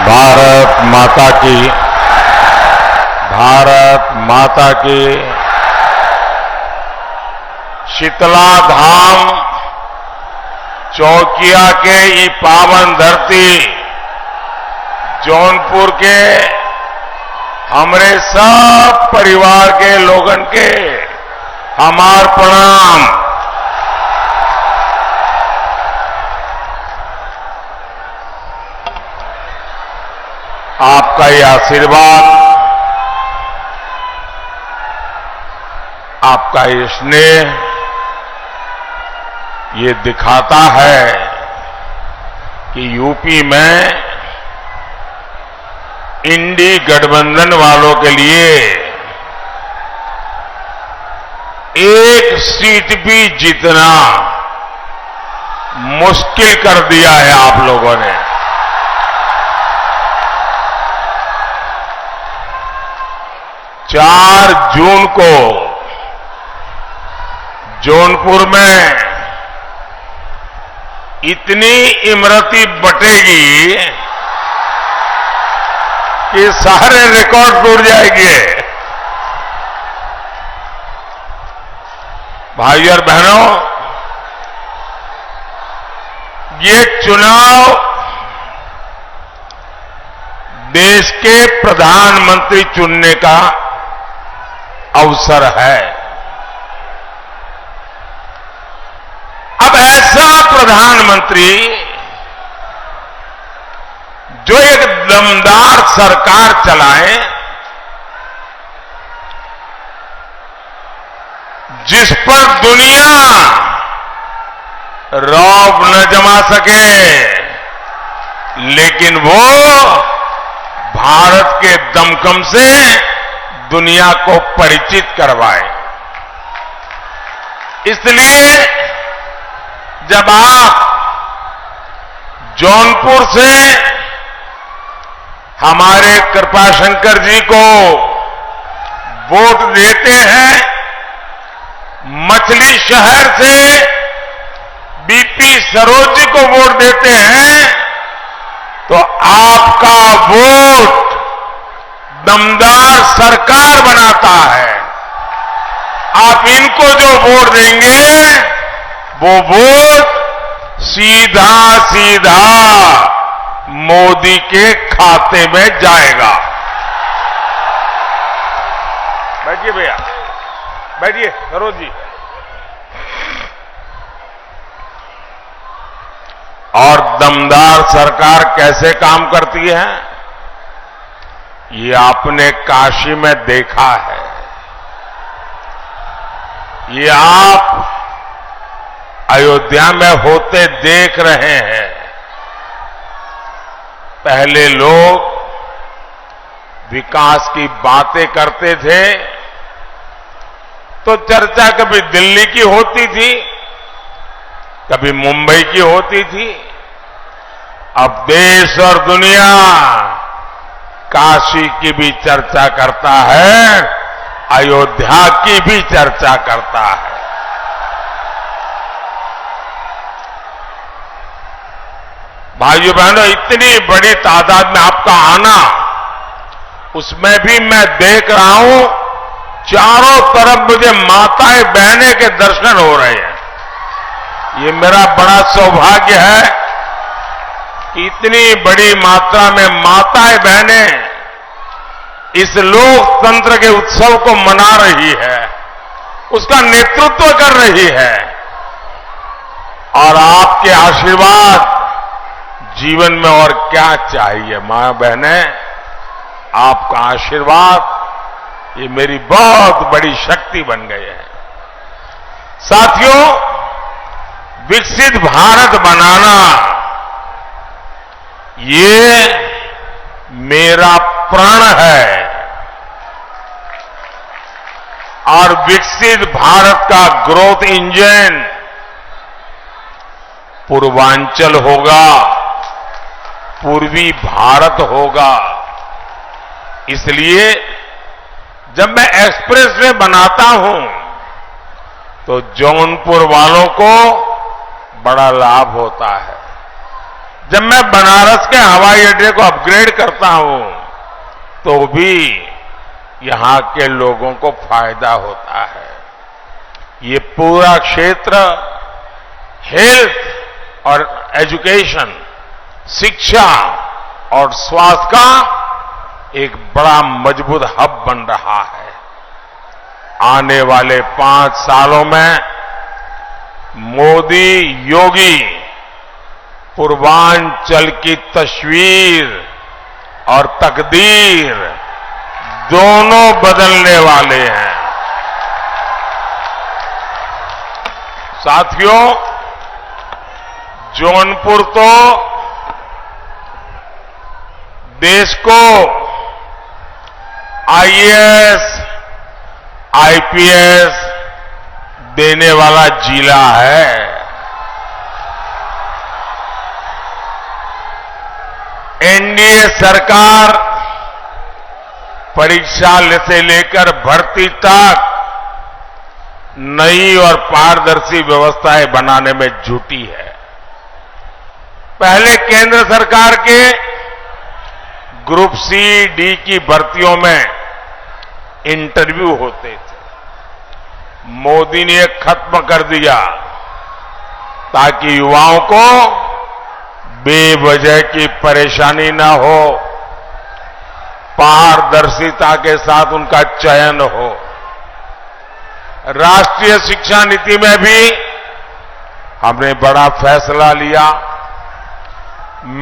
भारत माता की, भारत माता की। शीतला धाम चौकिया के ये पावन धरती जौनपुर के हमरे सब परिवार के लोगन के हमार प्रणाम। आपका ये आशीर्वाद, आपका ये स्नेह ये दिखाता है कि यूपी में इंडी गठबंधन वालों के लिए एक सीट भी जीतना मुश्किल कर दिया है आप लोगों ने। चार जून को जौनपुर में इतनी इमरती बटेगी कि सारे रिकॉर्ड टूट जाएंगे। भाइयों और बहनों, ये चुनाव देश के प्रधानमंत्री चुनने का अवसर है। अब ऐसा प्रधानमंत्री जो एक दमदार सरकार चलाए, जिस पर दुनिया रौब न जमा सके, लेकिन वो भारत के दमखम से दुनिया को परिचित करवाए। इसलिए जब आप जौनपुर से हमारे कृपाशंकर जी को वोट देते हैं, मछली शहर से बीपी सरोज जी को वोट देते हैं, तो आपका वोट दमदार सरकार बनाता है। आप इनको जो वोट देंगे वो वोट सीधा सीधा मोदी के खाते में जाएगा। बैठिए भैया, बैठिए सरोज जी। और दमदार सरकार कैसे काम करती है, ये आपने काशी में देखा है। ये आप अयोध्या में होते देख रहे हैं। पहले लोग विकास की बातें करते थे तो चर्चा कभी दिल्ली की होती थी, कभी मुंबई की होती थी। अब देश और दुनिया काशी की भी चर्चा करता है, अयोध्या की भी चर्चा करता है। भाइयों बहनों, इतनी बड़ी तादाद में आपका आना, उसमें भी मैं देख रहा हूं चारों तरफ मुझे माताएं बहनें के दर्शन हो रहे हैं। ये मेरा बड़ा सौभाग्य है कि इतनी बड़ी मात्रा में माताएं बहनें इस लोकतंत्र के उत्सव को मना रही है, उसका नेतृत्व कर रही है। और आपके आशीर्वाद, जीवन में और क्या चाहिए। मां बहनें, आपका आशीर्वाद ये मेरी बहुत बड़ी शक्ति बन गए है। साथियों, विकसित भारत बनाना ये मेरा प्रण है। और विकसित भारत का ग्रोथ इंजन पूर्वांचल होगा, पूर्वी भारत होगा। इसलिए जब मैं एक्सप्रेसवे बनाता हूं तो जौनपुर वालों को बड़ा लाभ होता है। जब मैं बनारस के हवाई अड्डे को अपग्रेड करता हूं तो भी यहां के लोगों को फायदा होता है। ये पूरा क्षेत्र हेल्थ और एजुकेशन, शिक्षा और स्वास्थ्य का एक बड़ा मजबूत हब बन रहा है। आने वाले 5 सालों में मोदी योगी पूर्वांचल की तस्वीर और तकदीर दोनों बदलने वाले हैं। साथियों, जौनपुर तो देश को आईएएस, आईपीएस देने वाला जिला है। एनडीए सरकार परीक्षा से लेकर भर्ती तक नई और पारदर्शी व्यवस्थाएं बनाने में जुटी है। पहले केंद्र सरकार के ग्रुप सी, डी की भर्तियों में इंटरव्यू होते थे। मोदी ने खत्म कर दिया ताकि युवाओं को बेवजह की परेशानी न हो, पारदर्शिता के साथ उनका चयन हो। राष्ट्रीय शिक्षा नीति में भी हमने बड़ा फैसला लिया।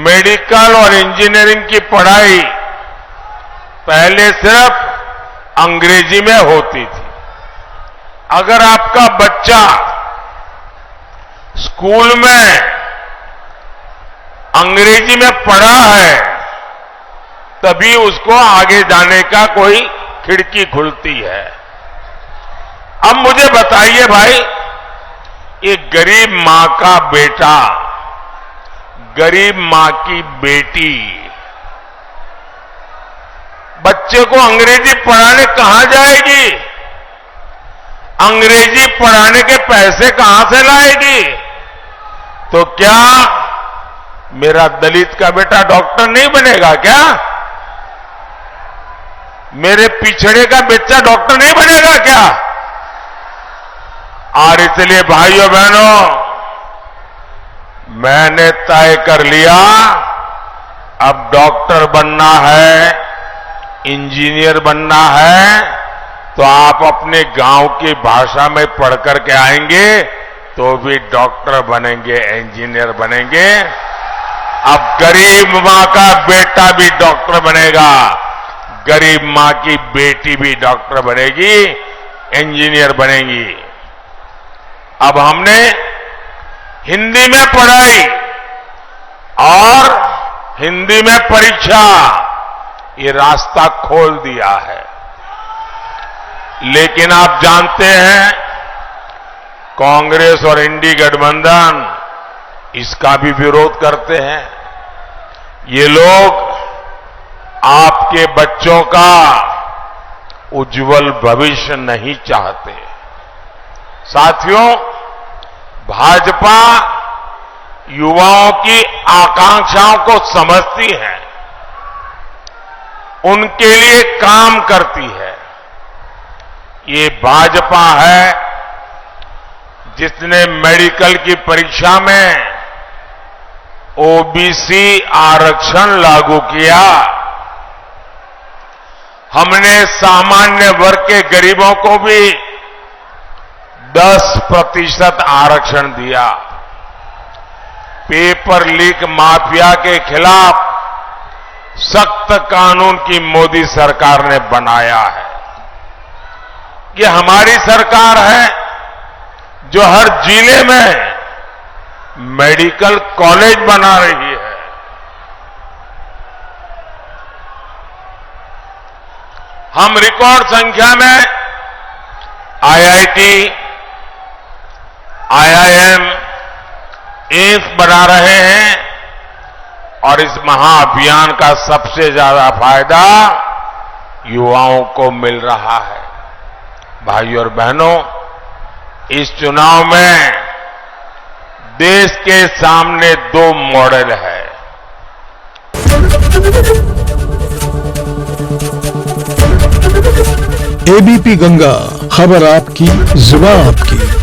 मेडिकल और इंजीनियरिंग की पढ़ाई पहले सिर्फ अंग्रेजी में होती थी। अगर आपका बच्चा स्कूल में अंग्रेजी में पढ़ा है तभी उसको आगे जाने का कोई खिड़की खुलती है। अब मुझे बताइए भाई, एक गरीब मां का बेटा, गरीब मां की बेटी बच्चे को अंग्रेजी पढ़ाने कहां जाएगी? अंग्रेजी पढ़ाने के पैसे कहां से लाएगी? तो क्या मेरा दलित का बेटा डॉक्टर नहीं बनेगा क्या? मेरे पिछड़े का बच्चा डॉक्टर नहीं बनेगा क्या? और इसलिए भाइयों बहनों, मैंने तय कर लिया, अब डॉक्टर बनना है, इंजीनियर बनना है तो आप अपने गांव की भाषा में पढ़ करके आएंगे तो भी डॉक्टर बनेंगे, इंजीनियर बनेंगे। अब गरीब मां का बेटा भी डॉक्टर बनेगा, गरीब मां की बेटी भी डॉक्टर बनेगी, इंजीनियर बनेगी। अब हमने हिंदी में पढ़ाई और हिंदी में परीक्षा, ये रास्ता खोल दिया है। लेकिन आप जानते हैं कांग्रेस और इंडी गठबंधन इसका भी विरोध करते हैं। ये लोग आपके बच्चों का उज्जवल भविष्य नहीं चाहते। साथियों, भाजपा युवाओं की आकांक्षाओं को समझती है, उनके लिए काम करती है। ये भाजपा है जिसने मेडिकल की परीक्षा में ओबीसी आरक्षण लागू किया। हमने सामान्य वर्ग के गरीबों को भी 10% आरक्षण दिया। पेपर लीक माफिया के खिलाफ सख्त कानून की मोदी सरकार ने बनाया है। ये हमारी सरकार है जो हर जिले में मेडिकल कॉलेज बना रही है। हम रिकॉर्ड संख्या में आईआईटी, आईआईएम, एम्स बना रहे हैं और इस महाअभियान का सबसे ज्यादा फायदा युवाओं को मिल रहा है। भाइयों और बहनों, इस चुनाव में देश के सामने 2 मॉडल है। एबीपी गंगा, खबर आपकी, जुबान आपकी।